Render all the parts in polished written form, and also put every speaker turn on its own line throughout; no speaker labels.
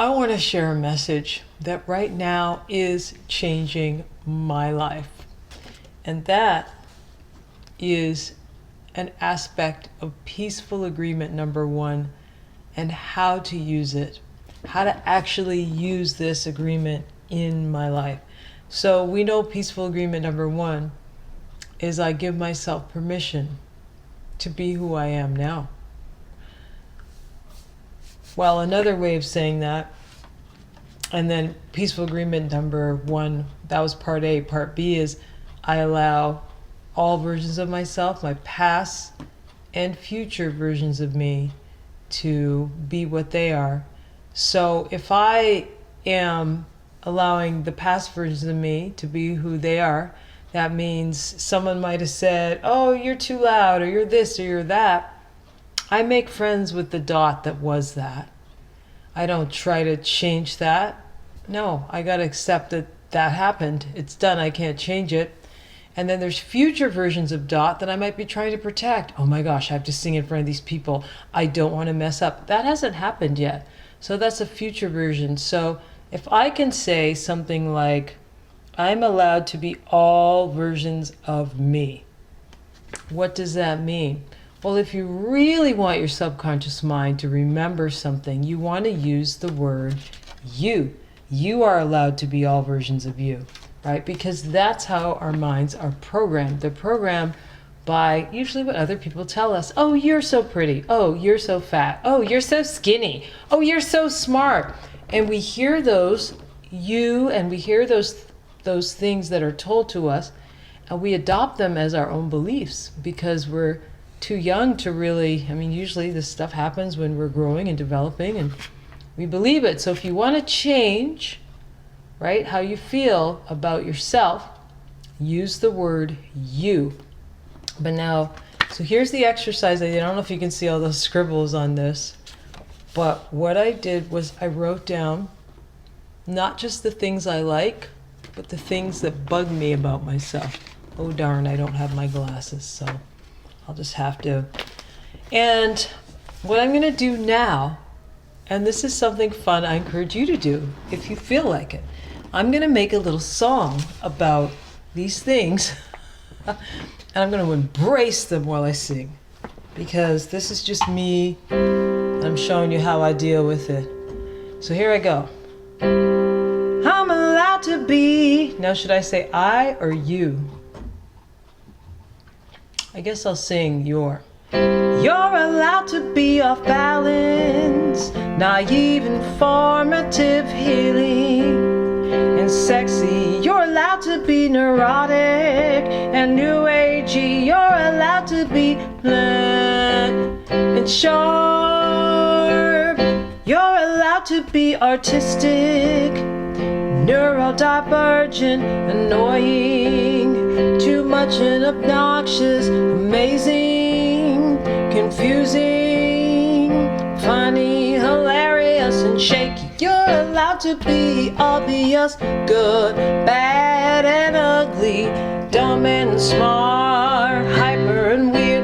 I want to share a message that right now is changing my life. And that is an aspect of peaceful agreement number 1 and how to use it, how to actually use this agreement in my life. So we know peaceful agreement number 1 is I give myself permission to be who I am now. Well, another way of saying that, and then peaceful agreement number 1, that was part A. Part B is I allow all versions of myself, my past and future versions of me, to be what they are. So if I am allowing the past versions of me to be who they are, that means someone might have said, oh, you're too loud, or you're this, or you're that. I make friends with the dot that was that. I don't try to change that. No, I got to accept that that happened. It's done. I can't change it. And then there's future versions of dot that I might be trying to protect. Oh my gosh, I have to sing in front of these people. I don't want to mess up. That hasn't happened yet. So that's a future version. So if I can say something like, I'm allowed to be all versions of me. What does that mean? Well, if you really want your subconscious mind to remember something, you want to use the word you. You are allowed to be all versions of you, right? Because that's how our minds are programmed. They're programmed by usually what other people tell us. Oh, you're so pretty. Oh, you're so fat. Oh, you're so skinny. Oh, you're so smart. And we hear those you, and we hear those things that are told to us, and we adopt them as our own beliefs because we're too young to really, usually this stuff happens when we're growing and developing and we believe it. So if you want to change, right, how you feel about yourself, use the word you. But now, so here's the exercise I did. I don't know if you can see all those scribbles on this, but what I did was I wrote down not just the things I like, but the things that bug me about myself. Oh darn, I don't have my glasses, so I'll just have to. And what I'm going to do now, and this is something fun I encourage you to do if you feel like it, I'm going to make a little song about these things, and I'm going to embrace them while I sing, because this is just me, and I'm showing you how I deal with it. So here I go. I'm allowed to be, now should I say I or you? I guess I'll sing your. You're allowed to be off balance, naive, informative, healing, and sexy. You're allowed to be neurotic and new agey. You're allowed to be blunt and sharp. You're allowed to be artistic, neurodivergent, annoying, too much and obnoxious, amazing, confusing, funny, hilarious, and shaky. You're allowed to be obvious, good, bad, and ugly, dumb and smart, hyper and weird.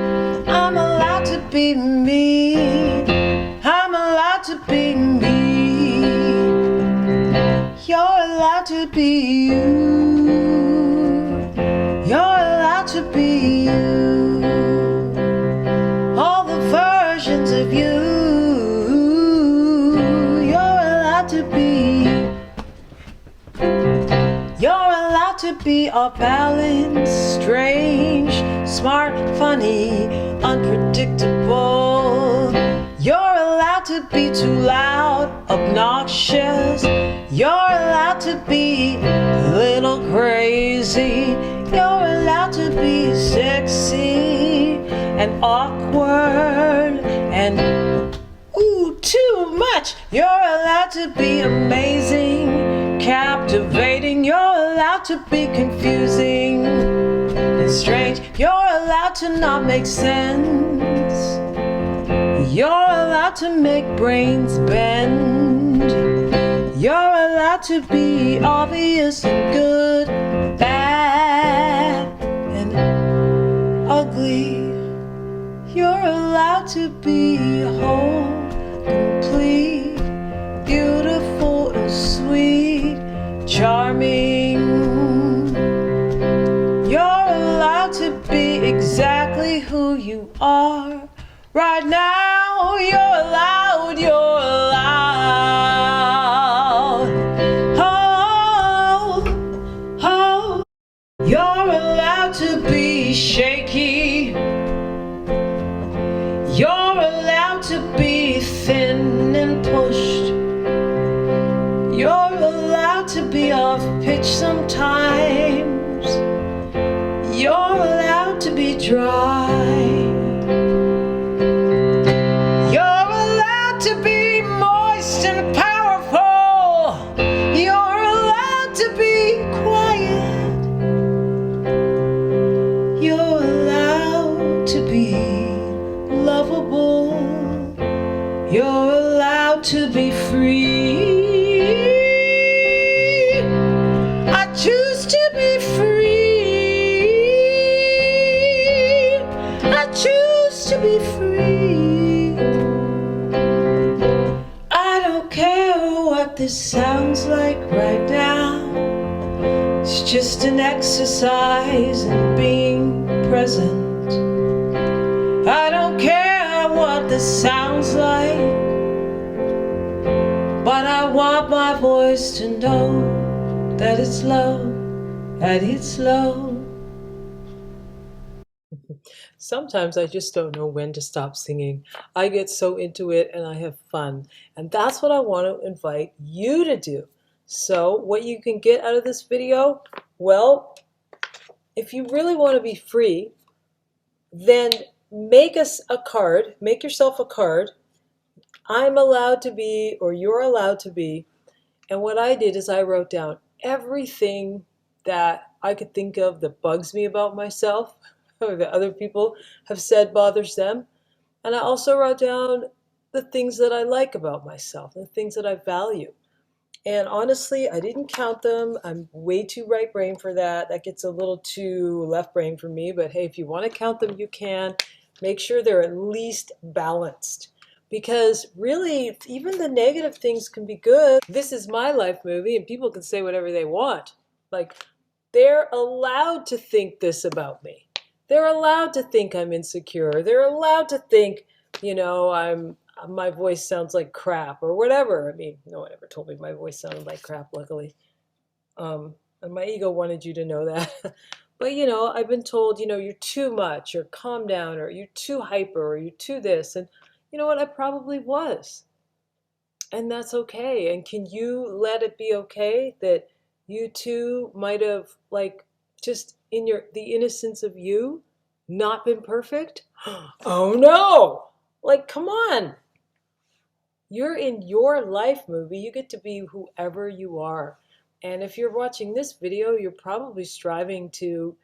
I'm allowed to be me. I'm allowed to be me. You're allowed to be you. You're allowed to be you. All the versions of you. You're allowed to be. You're allowed to be off balance, strange, smart, funny, unpredictable. You're allowed to be too loud, obnoxious. You're allowed to be a little crazy. You're allowed to be sexy and awkward and too much. You're allowed to be amazing, captivating. You're allowed to be confusing and strange. You're allowed to not make sense. You're allowed to make brains bend. You're allowed to be obvious and good, bad and ugly. You're allowed to be whole, complete, beautiful. be off pitch sometimes. You're allowed to be dry. You're allowed to be moist and powerful. You're allowed to be quiet. You're allowed to be lovable. You're allowed to be free. I choose to be free. I choose to be free. I don't care what this sounds like right now. It's just an exercise in being present. I don't care what this sounds like, but I want my voice to know that it's love, that it's love. Sometimes I just don't know when to stop singing. I get so into it and I have fun. And that's what I want to invite you to do. So what you can get out of this video, well, if you really want to be free, then make us a card, make yourself a card. I'm allowed to be, or you're allowed to be. And what I did is I wrote down everything that I could think of that bugs me about myself, or that other people have said bothers them. And I also wrote down the things that I like about myself, the things that I value. And honestly, I didn't count them. I'm way too right brain for that. That gets a little too left brain for me. But hey, if you want to count them, you can. Make sure they're at least balanced. Because really, even the negative things can be good. This is my life movie, and people can say whatever they want. Like, they're allowed to think this about me. They're allowed to think I'm insecure. They're allowed to think, my voice sounds like crap or whatever. I mean, no one ever told me my voice sounded like crap, luckily. And my ego wanted you to know that. But, I've been told, you're too much, or calm down, or you're too hyper, or you're too this. And you know what? I probably was. And that's okay. And can you let it be okay that you too might have, like, just in the innocence of you, not been perfect? Oh no! Like, come on. You're in your life movie. You get to be whoever you are. And if you're watching this video, you're probably striving to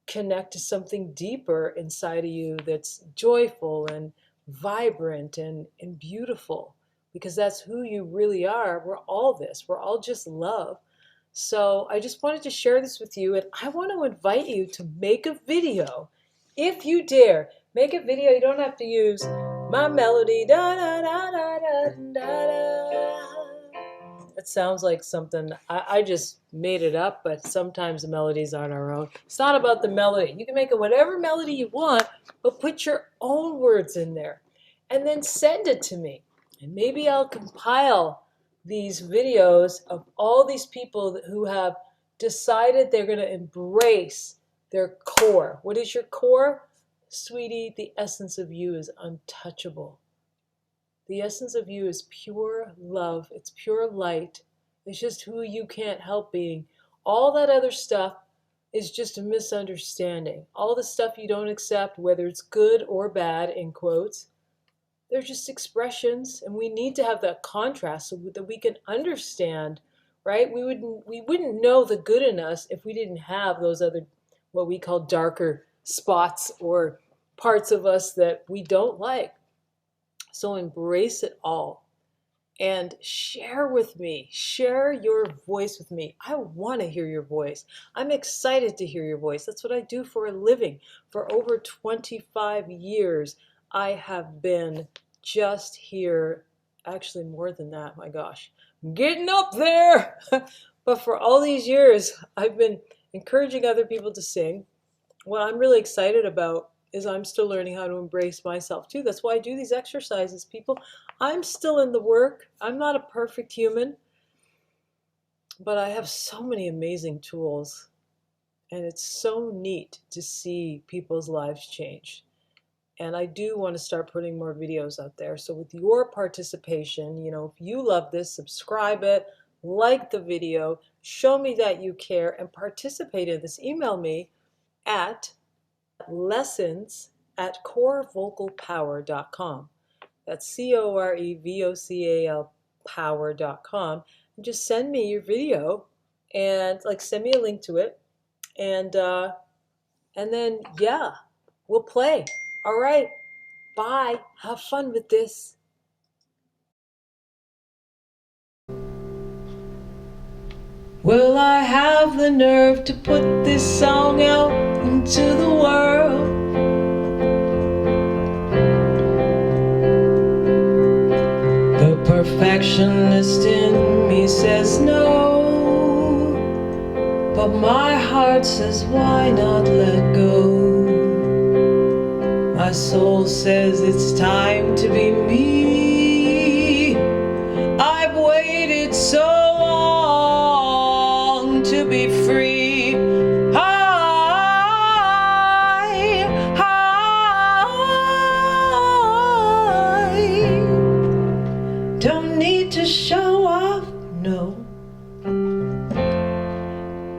connect to something deeper inside of you that's joyful and vibrant and beautiful, because that's who you really are. We're all this. We're all just love. So I just wanted to share this with you, and I want to invite you to make a video. If you dare, make a video. You don't have to use my melody. Da, da, da, da, da, da, da. It sounds like something, I just made it up, but sometimes the melodies aren't our own. It's not about the melody. You can make it whatever melody you want, but put your own words in there. And then send it to me. And maybe I'll compile these videos of all these people who have decided they're going to embrace their core. What is your core? Sweetie, the essence of you is untouchable. The essence of you is pure love. It's pure light. It's just who you can't help being. All that other stuff is just a misunderstanding. All the stuff you don't accept, whether it's good or bad, in quotes, they're just expressions, and we need to have that contrast so that we can understand, right? We wouldn't know the good in us if we didn't have those other, what we call darker spots or parts of us that we don't like. So embrace it all and share with me. Share your voice with me. I want to hear your voice. I'm excited to hear your voice. That's what I do for a living. For over 25 years, I have been just here. Actually, more than that, my gosh. Getting up there. But for all these years, I've been encouraging other people to sing. What I'm really excited about is I'm still learning how to embrace myself too. That's why I do these exercises, people. I'm still in the work. I'm not a perfect human, but I have so many amazing tools, and it's so neat to see people's lives change. And I do want to start putting more videos out there. So with your participation, if you love this, subscribe it, like the video, show me that you care, and participate in this. Email me at lessons@COREVocalPower.com. That's COREVOCAL power.com. And just send me your video and send me a link to it. And then, yeah, we'll play. All right. Bye. Have fun with this. Will I have the nerve to put this song out into the world? The perfectionist in me says no, but my heart says why not let go? My soul says it's time to be me. I've waited so long to be free. I don't need to show off, no.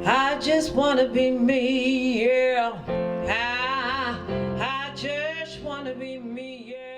I just wanna be me, yeah. I just wanna be me, yeah.